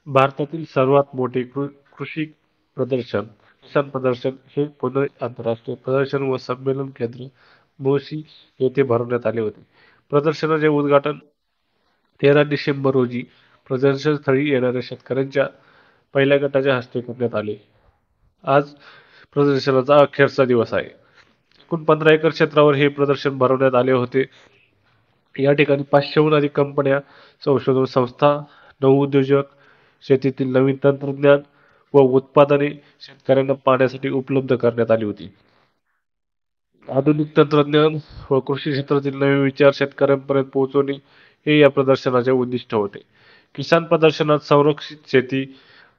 भारतातील सर्वात मोठे कृषी प्रदर्शन, किसान प्रदर्शन हे पुणे आंतरराष्ट्रीय प्रदर्शन व संमेलन केंद्र, मोशी येथे भरवण्यात आले होते. प्रदर्शनाचे उद्घाटन 13 डिसेंबर रोजी प्रदर्शनस्थळी येणाऱ्या शेतकऱ्यांच्या पहिल्या गटाच्या हस्ते करण्यात आले. आज प्रदर्शनाचा अखेरचा दिवस आहे. एकूण 15 एकर क्षेत्रावर हे प्रदर्शन भरवण्यात आले होते. या ठिकाणी 500हून अधिक कंपन्या, संशोधन संस्था, नवउद्योजक, शेतीतील नवीन तंत्रज्ञान व उत्पादने शेतकऱ्यांना पाहण्यासाठी उपलब्ध करण्यात आली होती. आधुनिक तंत्रज्ञान व कृषी क्षेत्रातील नवे विचार शेतकऱ्यांपर्यंत पोहोचवणे हे या प्रदर्शनाचे उद्दिष्ट होते. किसान प्रदर्शनात संरक्षित शेती,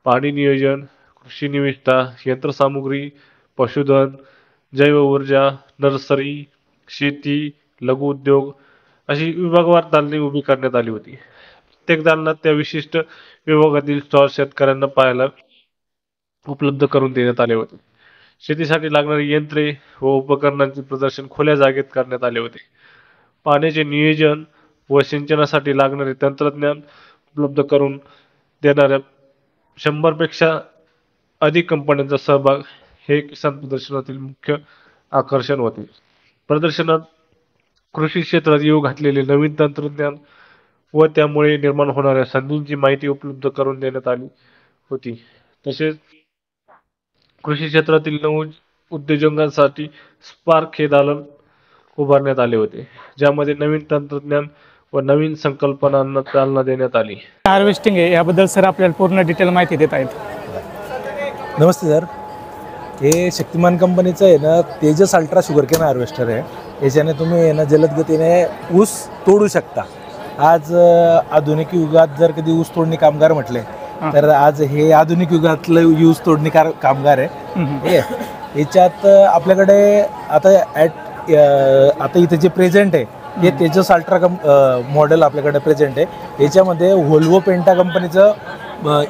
पाणी नियोजन, कृषी निविष्ठा, यंत्रसामुग्री, पशुधन, जैव ऊर्जा, नर्सरी, शेती, लघु उद्योग अशी विभागवार दालने उभी करण्यात आली होती. प्रत्येक दालनात त्या विशिष्ट विभागातील स्टॉल शेतकऱ्यांना पाहायला उपलब्ध करून देण्यात आले होते. शेतीसाठी लागणारी यंत्रे व उपकरणांचे प्रदर्शन खुल्या जागेत करण्यात आले होते. पाण्याचे नियोजन व सिंचनासाठी लागणारे तंत्रज्ञान उपलब्ध करून देणाऱ्या 100पेक्षा अधिक कंपन्यांचा सहभाग हे किसान प्रदर्शनातील मुख्य आकर्षण होते. प्रदर्शनात कृषी क्षेत्रात येऊ घातलेले नवीन तंत्रज्ञान व त्यामुळे निर्माण होणाऱ्या संधींची माहिती उपलब्ध करून देण्यात आली होती. तसेच कृषी क्षेत्रातील उद्योजकांसाठी स्पार्क हे दालन उभारण्यात आले होते, ज्यामध्ये नवीन तंत्रज्ञान व नवीन संकल्पनांना चालना देण्यात आली. हार्वेस्टिंग आहे याबद्दल सर आपल्याला पूर्ण डिटेल माहिती देत आहेत. नमस्ते सर. हे शक्तिमान कंपनीचं आहे ना तेजस अल्ट्रा शुगरकेन हार्वेस्टर आहे. याच्याने तुम्ही आहे ना जलद गतीने ऊस तोडू शकता. आज आधुनिक युगात जर कधी ऊस तोडणी कामगार म्हटले तर आज हे आधुनिक युगातलं ऊस तोडणी कामगार आहे. ठीक आहे. याच्यात आपल्याकडे आता इथे जे प्रेझेंट आहे हे तेजस अल्ट्रा मॉडेल आपल्याकडे प्रेझेंट आहे. याच्यामध्ये व्होल्वो पेंटा कंपनीचं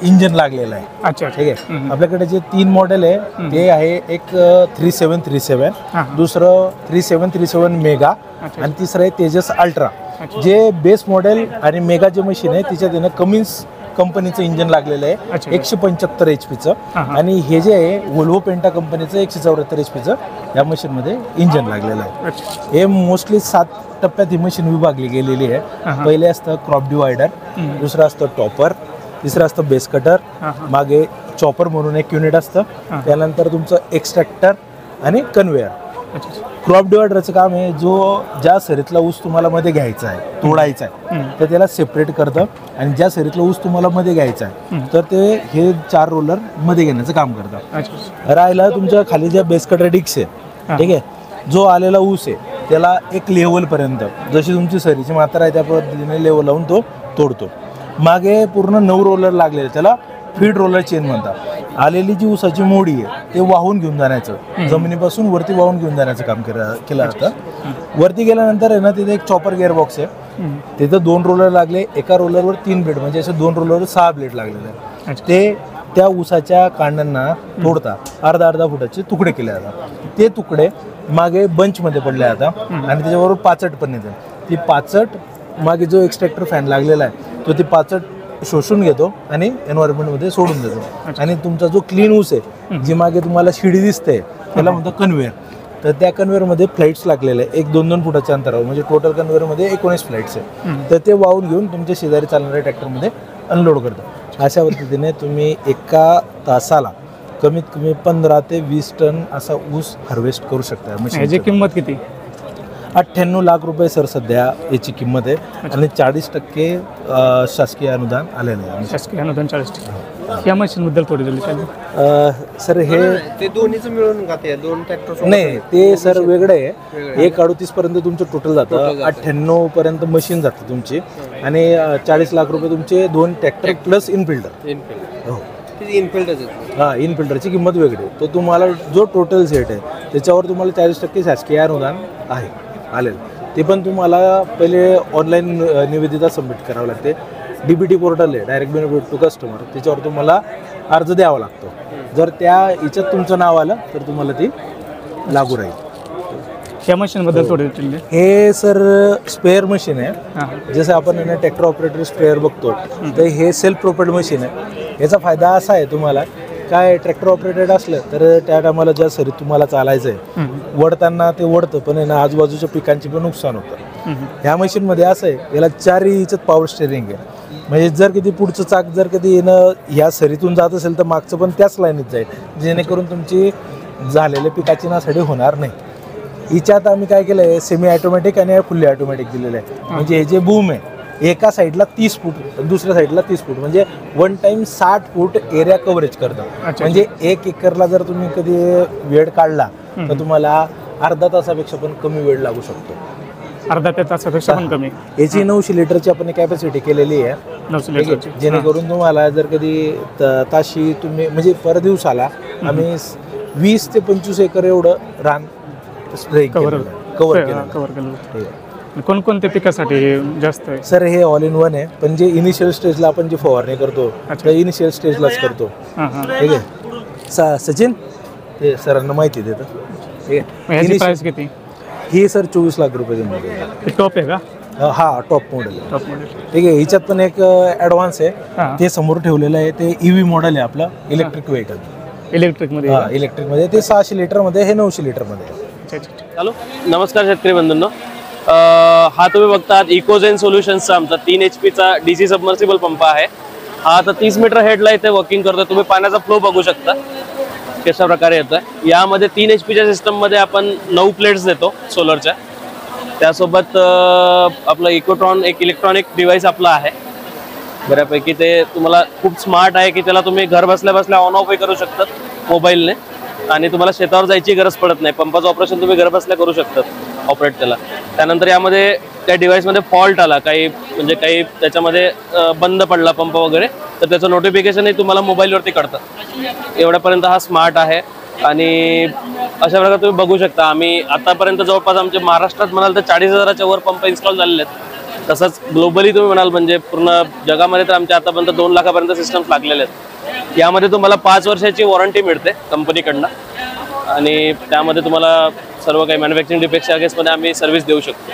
इंजन लागलेलं आहे. अच्छा, ठीक आहे. आपल्याकडे जे 3 मॉडेल आहे ते आहे एक 3737, दुसरं 3737 मेगा आणि तिसरं आहे तेजस अल्ट्रा. जे बेस मॉडेल आणि मेगा जे मशीन आहे तिच्यात आहे ना कमिन्स कंपनीचं इंजन लागलेलं आहे 175 HP आणि हे जे आहे व्होल्वो पेंटा कंपनीचं 174 HP या मशीनमध्ये इंजन लागलेलं आहे. हे मोस्टली 7 टप्प्यात ही मशीन विभागली गेलेली आहे. पहिले असतं क्रॉप डिवायडर, दुसरं असतं टॉपर, तिसरं असतं बेस कटर, मागे चॉपर म्हणून एक युनिट असतं, त्यानंतर तुमचं एक्स्ट्रॅक्टर आणि कन्व्हेअर. क्रॉप डिवायडरचं काम आहे ज्या सरीतला ऊस तुम्हाला मध्ये घ्यायचा आहे, तोडायचा आहे, तर त्याला सेपरेट करतं आणि ज्या सरीतला ऊस तुम्हाला मध्ये घ्यायचा आहे तर ते हे 4 रोलर मध्ये घेण्याचं काम करतं. राहिला तुमच्या खाली ज्या बेस कटर डिक्स आहे, ठीक आहे, जो आलेला ऊस आहे त्याला एक लेवलपर्यंत जशी तुमची सरीची मात्रा आहे त्या पद्धतीने लेवल लावून तो तोडतो. मागे पूर्ण 9 रोलर लागलेले त्याला फीड रोलर चेन म्हणतात. आलेली जी ऊसाची मोडी आहे ते वाहून घेऊन जाण्याचं, जमिनीपासून वरती वाहून घेऊन जाण्याचं काम केलं जातं. वरती गेल्यानंतर आहे ना तिथे एक चॉपर गिअर बॉक्स आहे. तिथं 2 रोलर लागले, एका रोलरवर 3 ब्लेड म्हणजे असे 2 रोलरवर 6 ब्लेड लागलेले आहेत. ते त्या ऊसाच्या कांडांना तोडता अर्धा फुटाचे तुकडे केले जातात. ते तुकडे मागे बंचमध्ये पडले जातात आणि त्याच्याबरोबर पाचट पण येते. ती पाचट मागे जो एक्स्ट्रॅक्टर फॅन लागलेला आहे तो ती पाचट शोषून घेतो आणि एन्व्हायरमेंटमध्ये सोडून देतो. आणि तुमचा जो क्लीन ऊस आहे जी मागे तुम्हाला शिडी दिसते त्याला म्हणतो कन्व्हेअर. तर त्या कन्व्हेअरमध्ये फ्लाईट्स लागलेले आहे 1-2 फुटाच्या अंतरावर, म्हणजे टोटल कन्व्हेअरमध्ये 19 फ्लाईट्स आहे. तर ते वाहून घेऊन तुमच्या शेजारी चालणाऱ्या ट्रॅक्टरमध्ये अनलोड करतो. अशा पद्धतीने तुम्ही एका तासाला कमीत कमी 15 ते 20 टन असा ऊस हार्वेस्ट करू शकता. याची किंमत किती? 98 लाख रुपये सर सध्या याची किंमत आहे आणि 40% शासकीय अनुदान आलेलं आहे. शासकीय अनुदान 40%. या मशीनबद्दल थोडी सर हे ते दोन्हीचं मिळून जाते 2 ट्रॅक्टर नाही, ते सर वेगळं आहे. 138 पर्यंत तुमचं टोटल जातं, 98 पर्यंत मशीन जातं तुमची आणि 40 लाख रुपये तुमचे 2 ट्रॅक्टर प्लस इनफिल्टर. हो, इनफिल्टरची किंमत वेगळी. तो तुम्हाला जो टोटल सेट आहे त्याच्यावर तुम्हाला 40% शासकीय अनुदान आहे आलेलं. ते पण तुम्हाला पहिले ऑनलाईन निवेदिता सबमिट करावं लागते. DBT पोर्टल आहे, डायरेक्ट बेनिफिट टू कस्टमर, त्याच्यावर तुम्हाला अर्ज द्यावा लागतो. जर त्या याच्यात तुमचं नाव आलं तर तुम्हाला ती लागू राहील. या मशीनबद्दल थोडं डिटेल द्या. हे सर स्पेअर मशीन आहे. हां जसं आपण ट्रॅक्टर ऑपरेटर स्प्रेअर बघतो तर हे सेल्फ प्रोपेल्ड मशीन आहे. याचा फायदा असा आहे तुम्हाला काय ट्रॅक्टर ऑपरेटेड असलं तर त्या टायमाला ज्या सरीत तुम्हाला चालायचं आहे वडताना ते वडतं पण आहे ना आजूबाजूच्या पिकांची पण नुकसान होतं. ह्या मशीनमध्ये असं आहे याला 4 इंचच पॉवर स्टेअरिंग आहे. म्हणजे जर कधी पुढचं चाक जर कधी येणं ह्या सरीतून जात असेल तर मागचं पण त्याच लाईनीत जाईल जेणेकरून तुमची झालेल्या पिकाची नासाडी होणार नाही. हिच्यात आम्ही काय केलं आहे सेमी ऑटोमॅटिक आणि फुल्ली ऑटोमॅटिक दिलेलं आहे. म्हणजे हे जे बूम आहे एका साईडला 30 फूट दुसऱ्या साईडला 30 फूट म्हणजे वन टाइम 60 फूट एरिया कव्हरेज करतं. म्हणजे 1 एकरला जर तुम्ही कधी वेळ काढला तर तुम्हाला अर्धा तासापेक्षा पण कमी वेळ लागू शकतो. अर्धा ते तासापेक्षा पण कमी. याची 900 लिटरची आपण कॅपॅसिटी केलेली आहे. 900 लिटरची. जेणेकरून तुम्हाला जर कधी ताशी तुम्ही म्हणजे पर दिवसाला आम्ही 20 ते 25 एकर एवढं रान स्प्रे कव्हर केलं. कोणकोणत्या पिकासाठी जास्त आहे सर हे ऑल इन वन आहे पण जे इनिशियल स्टेजला आपण जे फवारणी करतो तर इनिशियल स्टेजलाच करतो. ठीक आहे सचिन ते सरांना माहिती देतं. ठीक ह्याची प्राइस किती? ही सर 24 लाख रुपये मॉडेल. टॉप आहे का? हा टॉप मॉडेल. Top model. ठीक आहे. हिच्यात पण एक ॲडव्हान्स आहे ते समोर ठेवलेलं आहे ते EV मॉडेल आहे आपलं इलेक्ट्रिक व्हेकल. इलेक्ट्रिकमध्ये. हा इलेक्ट्रिकमध्ये ते 600 लिटरमध्ये हे 900 लिटरमध्ये. हॅलो नमस्कार शेतकरी बंधूंनो. हा तुम्ही बघतात इकोझेन सोल्युशन्सचा आमचा 3 HP DC सबमर्सिबल पंप आहे. हा आता 30 मीटर हेडला इथे वर्किंग करतोय. तुम्ही पाण्याचा फ्लो बघू शकता कशा प्रकारे येतोय. यामध्ये 3 HP सिस्टममध्ये आपण 9 प्लेट्स देतो सोलरच्या. त्यासोबत आपलं इकोट्रॉन एक इलेक्ट्रॉनिक डिव्हाइस आपला आहे बऱ्यापैकी. ते तुम्हाला खूप स्मार्ट आहे की त्याला तुम्ही घर बसल्या बसल्या ऑन ऑफही करू शकतात मोबाईलने आणि तुम्हाला शेतावर जायची गरज पडत नाही. पंपाचं ऑपरेशन तुम्ही घर बसल्या करू शकतात ऑपरेट त्याला. त्यानंतर यामध्ये त्या डिव्हाइसमध्ये फॉल्ट आला काही म्हणजे काही त्याच्यामध्ये बंद पडला पंप वगैरे तर त्याचं नोटिफिकेशनही तुम्हाला मोबाईलवरती कळतं. एवढ्यापर्यंत हा स्मार्ट आहे आणि अशा प्रकारे तुम्ही बघू शकता. आम्ही आतापर्यंत जवळपास आमच्या महाराष्ट्रात म्हणाल तर 40,000च्या वर पंप इन्स्टॉल झालेले आहेत. तसंच ग्लोबली तुम्ही म्हणाल म्हणजे पूर्ण जगामध्ये तर आमच्या आतापर्यंत 2 लाखापर्यंत सिस्टम्स लागलेले आहेत. यामध्ये तुम्हाला 5 वर्षाची वॉरंटी मिळते कंपनीकडनं आणि त्यामध्ये तुम्हाला सर्व काही मॅन्युफॅक्चरिंग डिफेक्टच्या अगेन्स्टमध्ये आम्ही सर्व्हिस देऊ शकतो.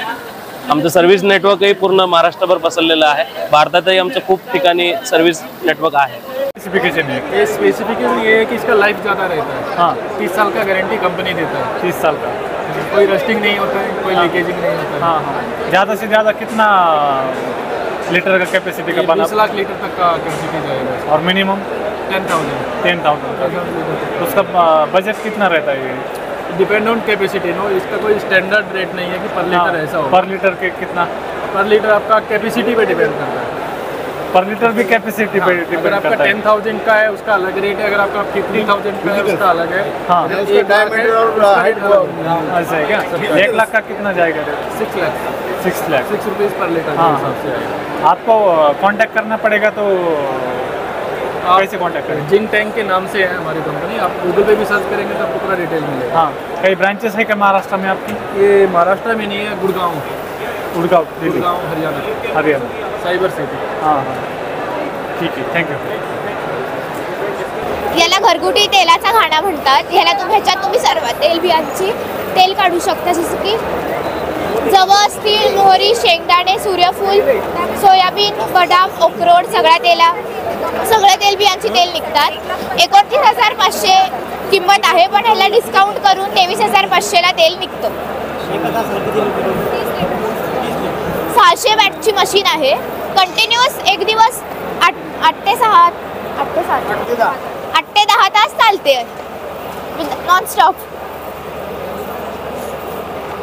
आमचं सर्व्हिस नेटवर्कही पूर्ण महाराष्ट्रभर पसरलेलं आहे. भारतातही आमचं खूप ठिकाणी सर्व्हिस नेटवर्क आहे. स्पेसिफिकेशन है ये स्पेसिफिकेशन ये है कि इसका लाइफ ज़्यादा रहता है. हाँ 30 साल का गारंटी कंपनी देता है. 30 साल का. कोई रस्टिंग नहीं होता है, कोई लीकेजिंग नहीं होता है. हाँ हाँ ज़्यादा से ज़्यादा कितना लीटर का कैपेसिटी का बना 20 लाख लीटर तक का कैपेसिटी जाएगा और मिनिमम 10,000. उसका बजट कितना रहता है ये? Depend on capacity. नो इसका कोई स्टैंडर्ड रेट नहीं है कि पर लीटर ऐसा हो. पर लीटर के कितना? पर लीटर आपका कैपेसिटी पे डिपेंड करता है. पर लीटर भी कैपेसिटी पे अगर डिपेंड आपका करता है. 10,000 का है उसका अलग रेट है. अगर आपका 50,000 का है उसका अलग है. हाँ एक लाख है, उसका rate अलग है. ऐसा है क्या? 1 लाख का कितना जाएगा? 6 लाख 6 लाख. 6 रुपीज़ पर लीटर के हाँ. हिसाब से आएगा. आपको कांटेक्ट करना पड़ेगा तो कैसे कांटेक्ट करें? जिंक टैंक के नाम से है हमारी कंपनी. आप गूगल पे भी सर्च करेंगे तो आपको पूरा डिटेल मिलेगा. हाँ कई ब्रांचेस है क्या महाराष्ट्र में आपकी? ये महाराष्ट्र में नहीं है, गुड़गांव गुड़गांव दिल्ली गुड़गांव हरियाणा हरियाणा. Cyber city. हां हां ठीक आहे थँक्यू. याला घरगुती तेलाचा घाणा म्हणतात. ह्याच्यात तुम्ही सर्व तेलबियांची तेल काढू शकता जसं की जवस, तीळ, मोहरी, शेंगदाणे, सूर्यफूल, सोयाबीन, बदाम, अक्रोड सगळ्या तेलबियांची तेल निघतात. 29,500 किंमत आहे पण ह्याला डिस्काउंट करून 23,500ला तेल निघतो. 600 वॅटची मशीन आहे. कंटिन्युअस एक दिवस 8 ते 10 तास चालते नॉनस्टॉप.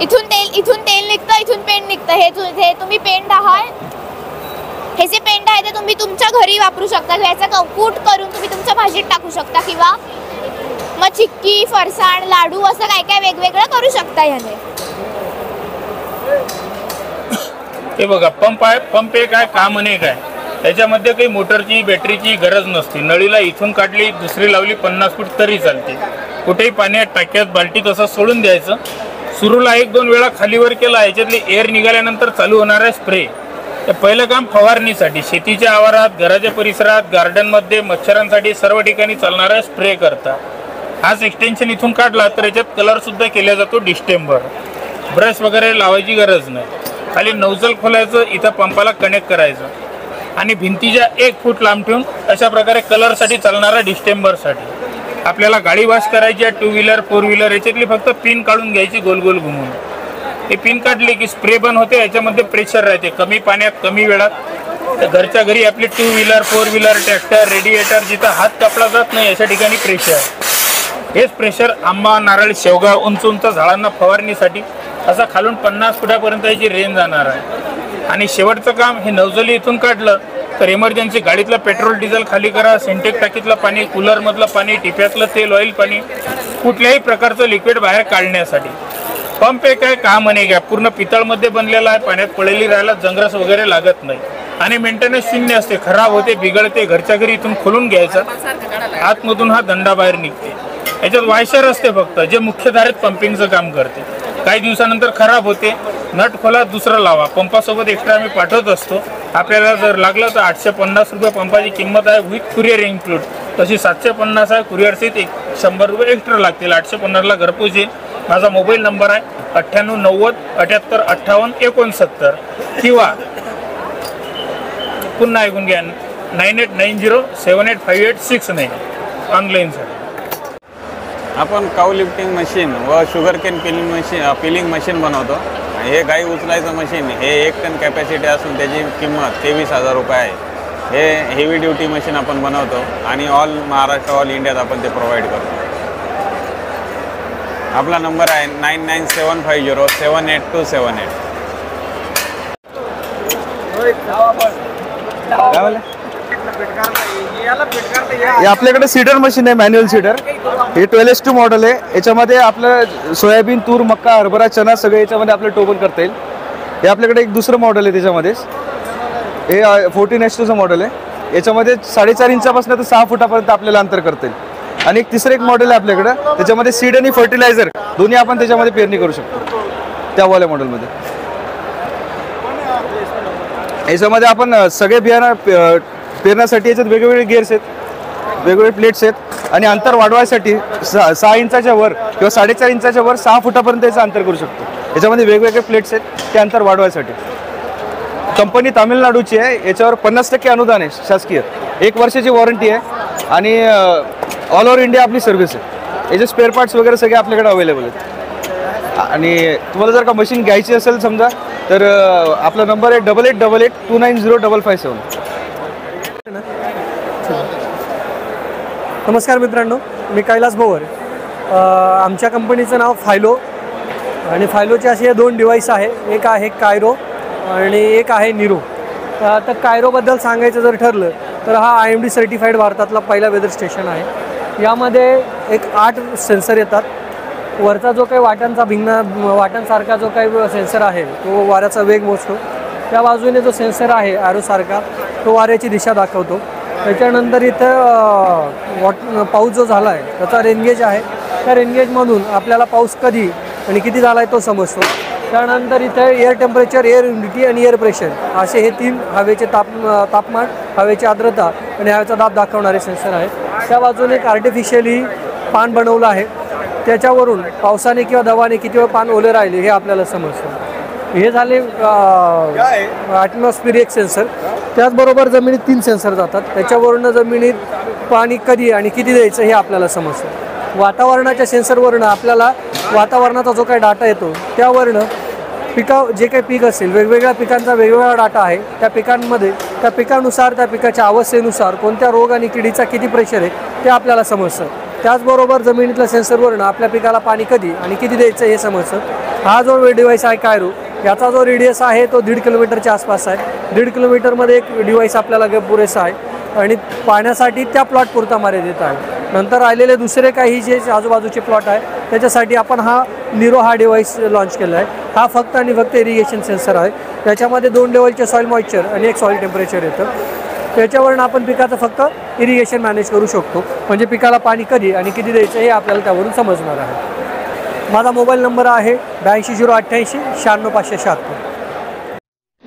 इथून तेल निघतं, इथून पेंट निघतं. हे तुम्ही पेंट आहात हे जे पेंट आहे ते तुम्ही तुमच्या घरी वापरू शकता. ह्याचा कूट करून तुम्ही तुमच्या भाजीत टाकू शकता किंवा मग चिक्की, फरसाण, लाडू असं काय काय वेगवेगळं करू शकता ह्याने. हे बघा पंप आहे. पंप एक आहे काम अनेक आहे. त्याच्यामध्ये काही मोटरची बॅटरीची गरज नसते. नळीला इथून काढली दुसरी लावली 50 फूट तरी चालते. कुठेही पाण्यात टाक्यात बाल्टीत असं सोडून द्यायचं. सुरूला 1-2 वेळा खालीवर केला याच्यातले एअर निघाल्यानंतर चालू होणार आहे स्प्रे. तर पहिलं काम फवारणीसाठी शेतीच्या आवारात, घराच्या परिसरात, गार्डनमध्ये, मच्छरांसाठी सर्व ठिकाणी चालणारा स्प्रे करता. हाच एक्सटेन्शन इथून काढला तर याच्यात कलर सुद्धा केला जातो डिस्टेंबर. ब्रश वगैरे लावायची गरज नाही. खाली नोझल खोलायचं, इथं पंपाला कनेक्ट करायचं आणि भिंतीच्या 1 फूट लांब ठेवून अशा प्रकारे कलरसाठी चालणारा डिस्टेंबरसाठी आपल्याला गाडी वॉश करायची आहे. 2 व्हीलर 4 व्हीलर याच्यातली फक्त पिन काढून घ्यायची गोल गोल घुमून. हे पिन काढली की स्प्रे बंद होते. याच्यामध्ये प्रेशर राहते, कमी पाण्यात कमी वेळात. तर घरच्या घरी आपली 2 व्हीलर 4 व्हीलर ट्रॅक्टर रेडिएटर जिथं हात कापला जात नाही अशा ठिकाणी प्रेशर. हेच प्रेशर आंबा नारळ शेवगा उंच उंच झाडांना फवारणीसाठी असा खालून 50 फुटापर्यंत याची रेंज जाणार आहे. आणि शेवटचं काम हे नवजली इथून काढलं तर इमर्जन्सी गाडीतलं पेट्रोल डिझेल खाली करा, सिंटेक टाकीतलं पाणी, कूलरमधलं पाणी, टिप्यातलं तेल ऑइल पाणी, कुठल्याही प्रकारचं लिक्विड बाहेर काढण्यासाठी. पंप एक आहे काम अनेक आहे. पूर्ण पितळमध्ये बनलेला आहे. पाण्यात पडलेली राहायला जंगरस वगैरे लागत नाही आणि मेंटेनन्स शून्य असते. खराब होते, बिघडते. घरच्या घरी इथून खोलून घ्यायचं, आतमधून हा दंडा बाहेर निघते. याच्यात वायशर असते फक्त जे मुख्यधारेत पंपिंगचं काम करते. काही दिवसानंतर खराब होते, नट खोला, दुसरं लावा. पंपासोबत एक्स्ट्रा आम्ही पाठवत असतो. आपल्याला जर लागलं तर 850 रुपये पंपाची किंमत आहे विथ कुरिअर इन्क्लूड. तशी 750 आहे. कुरिअरचे 100 रुपये एक्स्ट्रा लागतील. 850ला घरपोच येईल. माझा मोबाईल नंबर आहे 9890 78 58 69 किंवा पुन्हा ऐकून घ्या 9890 785869 ऑनलाईनसाठी. आपण काऊ लिफ्टिंग मशीन व शुगर केन पिलिंग मशीन बनवतो. हे गाई उचलायचं मशीन हे 1 टन कॅपॅसिटी असून त्याची किंमत 23,000 रुपये आहे. हे हेवी ड्युटी मशीन आपण बनवतो आणि ऑल महाराष्ट्र ऑल इंडियात आपण ते प्रोव्हाइड करतो. आपला नंबर आहे 9975078278. हे आपल्याकडे सीडर मशीन आहे, मॅन्युअल सीडर. हे 12S2 मॉडेल आहे. याच्यामध्ये आपलं सोयाबीन, तूर, मक्का, हरभरा, चना सगळे याच्यामध्ये आपलं टोबल करता येईल. हे आपल्याकडे एक दुसरं मॉडेल आहे त्याच्यामध्येच. हे 14S2चं मॉडेल आहे. याच्यामध्ये 4.5 इंचापासून तर 6 फुटापर्यंत आपल्याला अंतर करता येईल. आणि एक तिसरं एक मॉडेल आहे आपल्याकडं, त्याच्यामध्ये सीड आणि फर्टिलायझर दोन्ही आपण त्याच्यामध्ये पेरणी करू शकतो त्यावाल्या मॉडेलमध्ये. याच्यामध्ये आपण सगळे बियाणं पेरण्यासाठी याच्यात वेगवेगळे गिअर्स आहेत, वेगवेगळे प्लेट्स आहेत आणि अंतर वाढवायसाठी 6 इंचाच्या वर किंवा 4.5 इंचाच्या वर 6 फुटापर्यंत याचं अंतर करू शकतो. याच्यामध्ये वेगवेगळे प्लेट्स आहेत ते अंतर वाढवायसाठी. कंपनी तामिळनाडूची आहे. याच्यावर 50% अनुदान आहे शासकीय. 1 वर्षाची वॉरंटी आहे आणि ऑल ओव्हर इंडिया आपली सर्व्हिस आहे. याचे स्पेअर पार्ट्स वगैरे सगळे आपल्याकडे अवेलेबल आहेत. आणि तुम्हाला जर का मशीन घ्यायची असेल समजा तर आपला नंबर आहे 8888290557. नमस्कार मित्रांनो, मी कैलास भोवर. आमच्या कंपनीचं नाव फायलो आणि फायलोचे असे 2 डिव्हाइस आहे. एक आहे कायरो आणि एक आहे निरो. तर कायरोबद्दल सांगायचं जर ठरलं तर हा IMD सर्टिफाईड भारतातला पहिला वेदर स्टेशन आहे. यामध्ये एक 8 सेन्सर येतात. वरचा जो काही वाटांसारखा जो काही सेन्सर आहे तो वाऱ्याचा वेग मोजतो. त्या बाजूने जो सेन्सर आहे ॲरोसारखा तो वाऱ्याची दिशा दाखवतो. त्याच्यानंतर इथं पाऊस जो झाला आहे त्याचा रेनगेज आहे. त्या रेनगेजमधून आपल्याला पाऊस कधी आणि किती झाला आहे तो समजतो. त्यानंतर इथे एअर टेम्परेचर, एअर ह्युमिडिटी आणि एअर प्रेशर असे हे 3 हवेचे तापमान, हवेची आर्द्रता आणि हवेचा दाब दाखवणारे सेन्सर आहेत. त्या बाजूने एक आर्टिफिशियली पान बनवलं आहे. त्याच्यावरून पावसाने किंवा दवाने किती वेळ पान ओले राहिले हे आपल्याला समजतं. हे झाले ॲटमॉस्फिरिक सेन्सर. त्याचबरोबर जमिनीत 3 सेन्सर जातात. त्याच्यावरून जमिनीत पाणी कधी आणि किती द्यायचं हे आपल्याला समजतं. वातावरणाच्या सेन्सरवरनं आपल्याला वातावरणाचा जो काही डाटा येतो त्यावरनं जे काही पीक असेल, वेगवेगळ्या पिकांचा वेगवेगळा डाटा आहे. त्या पिकांमध्ये त्या पिकानुसार, त्या पिकाच्या अवस्थेनुसार कोणत्या रोग आणि किडीचा किती प्रेशर आहे ते आपल्याला समजतं. त्याचबरोबर जमिनीतल्या सेन्सरवरनं आपल्या पिकाला पाणी कधी आणि किती द्यायचं हे समजतं. हा जो डिव्हाइस आहे कायरो, याचा जो रेडियस आहे तो 1.5 किलोमीटरच्या आसपास आहे. 1.5 किलोमीटरमध्ये एक डिव्हाइस आपल्याला पुरेसा आहे आणि पाण्यासाठी त्या प्लॉट पुरता मर्यादित आहे. नंतर राहिलेले दुसरे काही जे आजूबाजूचे प्लॉट आहे त्याच्यासाठी आपण हा निरो हा डिव्हाइस लॉन्च केला आहे. हा फक्त आणि फक्त इरिगेशन सेन्सर आहे. त्याच्यामध्ये 2 लेवलचे सॉईल मॉइश्चर आणि एक सॉईल टेम्परेचर येतं. त्याच्यावरून आपण पिकाचं फक्त इरिगेशन मॅनेज करू शकतो. म्हणजे पिकाला पाणी कधी आणि किती द्यायचं हे आपल्याला त्यावरून समजणार आहे. माझा मोबाईल नंबर आहे 82 088 96 576.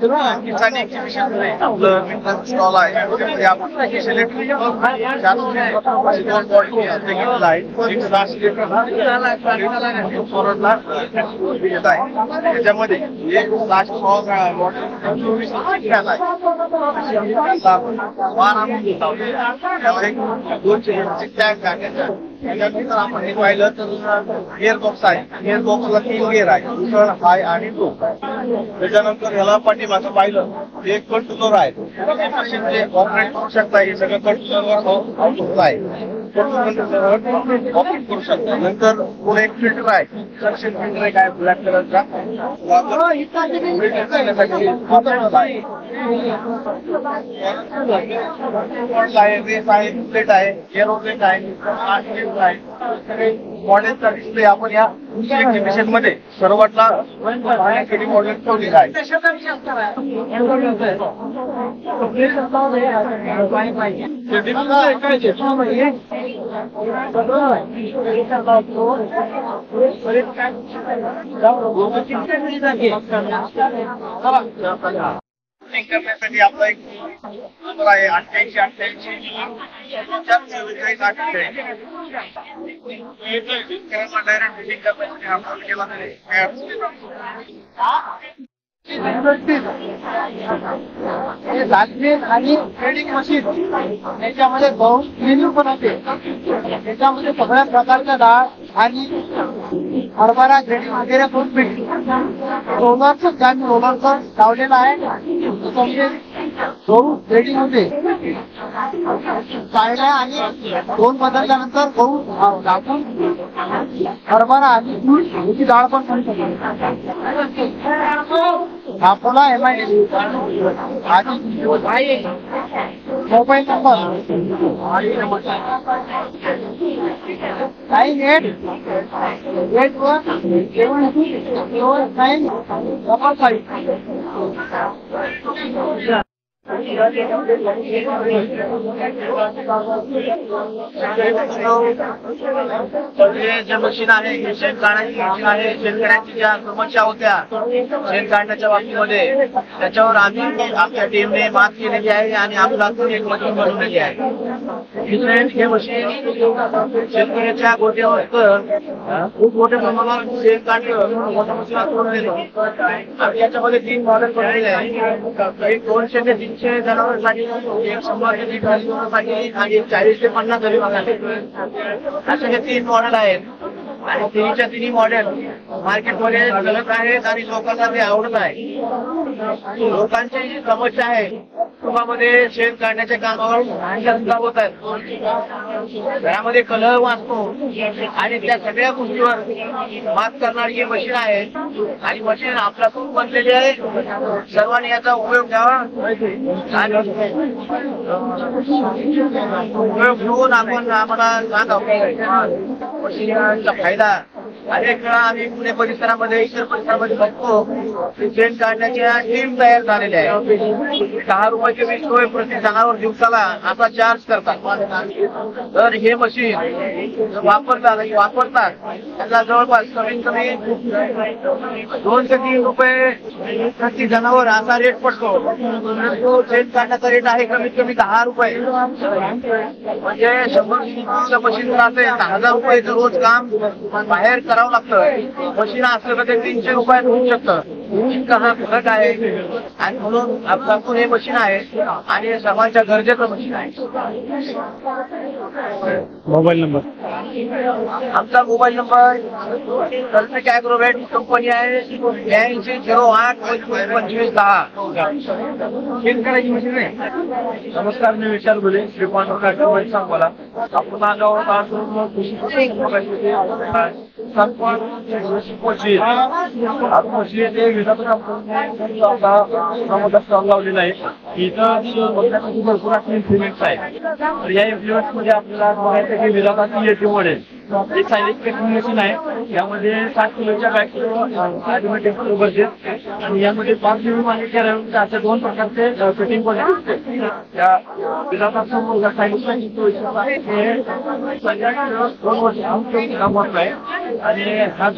किसान एक्झिबिशन आपलं मित्रांचं स्टॉल आहे त्यामध्ये आपण सिलेक्ट त्याच्यामध्ये एक लास्ट त्याच्यानंतर आपण हे पाहिलं तर गिअर बॉक्स आहे. गिअर बॉक्सला 3 गिअर आहे, दुसरं हाय आणि लो. त्याच्यानंतर ह्याला पाठीमागं पाहिलं ते कंट्रोलर आहे. मशीन जे ऑपरेट करू शकता हे सगळं कंट्रोलरवर आहे. ऑपरेट करू शकता. नंतर पुढे एक फिल्टर आहे, सक्शन फिल्टर आहे ब्लॅक कलरचा. रेस आहे, प्लेट आहे, एरोप्लेट आहे, मॉडेलचा डिस्प्ले आपण या एक्झिबिशन मध्ये सर्वांना पाहण्यासाठी मॉडेल ठेवलेला आहे. करण्यासाठी आपला एक नंबर आहे 8888 डायरेक्ट बिलिंग करण्यासाठी हा कॉल केला आणि ट्रेडिंग मशीन याच्यामध्ये मेन्यू पण असते. त्याच्यामध्ये सगळ्या प्रकारच्या डाळ आणि हरभरा ग्रेडिंग वगैरे करून भेटते. रोलरचा लावलेला आहे. गहू ग्रेडिंग होते काढल्या आणि 2 बदलल्यानंतर गहू टाकून हरभरा आणि याची डाळ पण करू शकतो. आपला MID आणि मोबाईल नंबर 98877955. जे मशीन आहे हे शेण काढण्याची मशीन आहे. शेतकऱ्यांची ज्या समस्या होत्या शेण काढण्याच्या बाबतीमध्ये त्याच्यावर आम्ही आमच्या टीमने मात केलेली आहे आणि आमच्यातून एक मशीन बनवलेली आहे. हे मशीन शेतकऱ्याच्या गोट्यावर खूप मोठ्या प्रमाणात शेण काढलं मोठ्या मशीन याच्यामध्ये 3 मॉडेल बनवलेले आहे. एक 200 ते 300 जनावरांसाठी, एक 100 ते 150 जनावरांसाठी आणि 40 ते 50 जनावरांसाठी असे हे 3 मॉडेल आहेत. आणि तिन्हीच्या तिन्ही मॉडेल मार्केटमध्ये चलत आहेत आणि लोकांना ते आवडत आहे. लोकांची जी समस्या आहे कुटुंबामध्ये शेण काढण्याच्या कामावर होत आहेत. घरामध्ये कलह वाचतो आणि त्या सगळ्या गोष्टीवर मात करणारी ही मशीन आहे. आणि मशीन आपल्यातून बनलेली आहे. सर्वांनी याचा उपयोग घ्यावा आणि उपयोग घेऊन आपण आम्हाला सांगावं. मशीनचा फायदा अनेक वेळा आम्ही पुणे परिसरामध्ये इतर परिसरामध्ये बघतो शेण काढण्याच्या टीम तयार झालेल्या आहे. 10 रुपयाचे 20 रुपये प्रति जनावर दिवसाला असा चार्ज करतात. तर हे मशीन वापरतात त्याला जवळपास कमीत कमी 2 ते 3 रुपये प्रति जनावर असा रेट पडतो. शेण काढण्याचा रेट आहे कमीत कमी 10 रुपये. म्हणजे 100 मशीन असेल 1000 रुपयाचं रोज काम बाहेर करावं लागतं. मशीन असलं तर ते 300 रुपयात होऊ शकतं. इतका हा फरक आहे आणि म्हणून आपल्याकडून हे मशीन आहे आणि सर्वांच्या गरजेचं मशीन आहे. मोबाईल नंबर आमचा मोबाईल नंबर कल्पिक ॲग्रोवेट कंपनी आहे 82082510. नमस्कार, मी विशाल गुले, श्री पांडुरंग ॲग्रोवेट सांगोला. आपण आगावर लावलेला आहे. इथं भरपूर सिमेंट्स आहे. तर या इन्फ्लुएन्स मध्ये आपल्याला बघायचं की विधानाची येते मॉडेल एक सायलेज पेकिंग मशीन आहे. यामध्ये 7 किलोच्या बॅग ऑटोमॅटिक बसेस आणि यामध्ये 5 किलो आणि 13 अशा 2 प्रकारचे फिटिंग पण आहेत. या बिलाचा सायलेज पेकिंग आहे हे संध्याकाळी 2 वर्ष काम होत आहे आणि हा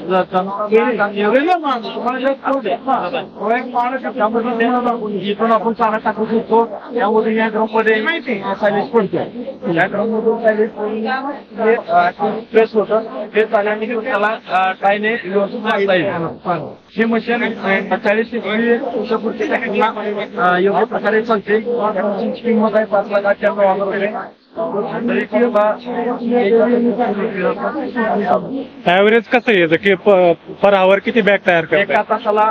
जिथून आपण चारा टाकू शकतो त्यामध्ये या ड्रम मध्ये सायलेज पडतो. या ड्रम मधून सायलेज प्रेस होतं ते चाल्याने त्याला टायने व्यवस्थित लागता येईल. हे मशीन 40 ते 50 योग्य प्रकारे चालते. किंमत आहे 5,98,000 रुपये. ऍव्हरेज कसं येतं की पर आवर किती बॅग तयार करतात? एका तासाला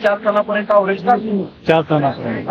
4 टनापर्यंत ॲव्हरेज 4 टनापर्यंत.